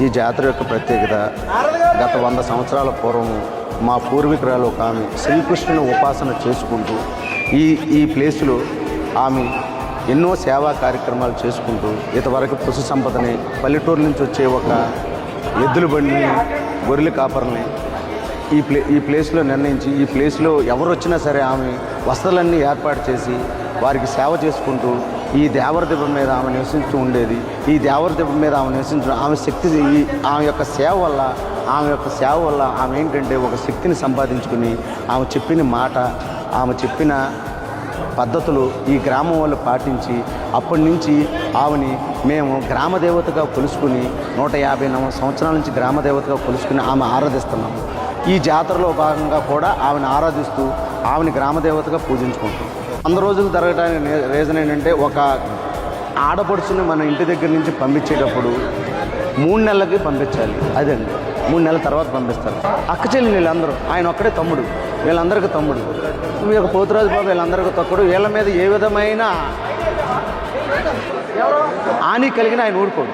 ఈ జాతర యొక్క ప్రత్యేకత గత 100 సంవత్సరాల పూర్వం మా పూర్వీకురాలు ఒక ఆమె శ్రీకృష్ణుని ఉపాసన చేసుకుంటూ ఈ ప్లేసులో ఆమె ఎన్నో సేవా కార్యక్రమాలు చేసుకుంటూ ఇంతవరకు పశు సంపదని పల్లెటూరు నుంచి వచ్చే ఒక ఎద్దుల బండిని గొర్రెల కాపర్ని ఈ ప్లేస్లో నిర్ణయించి ఈ ప్లేస్లో ఎవరు వచ్చినా సరే ఆమె వసతులన్నీ ఏర్పాటు చేసి వారికి సేవ చేసుకుంటూ ఈ దేవర దీపం మీద ఆమె నివసిస్తూ ఉండేది. ఈ దేవర దీపం మీద ఆమె నివసించడం ఆమె శక్తి ఆమె యొక్క సేవ వల్ల ఆమె ఏంటంటే ఒక శక్తిని సంపాదించుకుని ఆమె చెప్పిన మాట ఆమె చెప్పిన పద్ధతులు ఈ గ్రామం వాళ్ళు పాటించి అప్పటి నుంచి ఆమెని మేము గ్రామదేవతగా కొలుసుకుని 150 సంవత్సరాల నుంచి గ్రామదేవతగా కొలుసుకుని ఆమె ఆరాధిస్తున్నాము. ఈ జాతరలో భాగంగా కూడా ఆమెను ఆరాధిస్తూ ఆమెని గ్రామదేవతగా పూజించుకుంటాం. 100 రోజులు జరగడానికి రీజన్ ఏంటంటే ఒక ఆడపడుచుని మన ఇంటి దగ్గర నుంచి పంపించేటప్పుడు 3 నెలలకి పంపించాలి. అదండి 3 నెలల తర్వాత పంపిస్తారు. అక్క చెల్లి వీళ్ళందరూ ఆయన ఒక్కడే తమ్ముడు, వీళ్ళందరికీ తమ్ముడు, వీళ్ళ పోతురాజు బాబు వీళ్ళందరికీ తొక్కడు. వీళ్ళ మీద ఏ విధమైన హాని కలిగిన ఆయన ఊరుకోడు.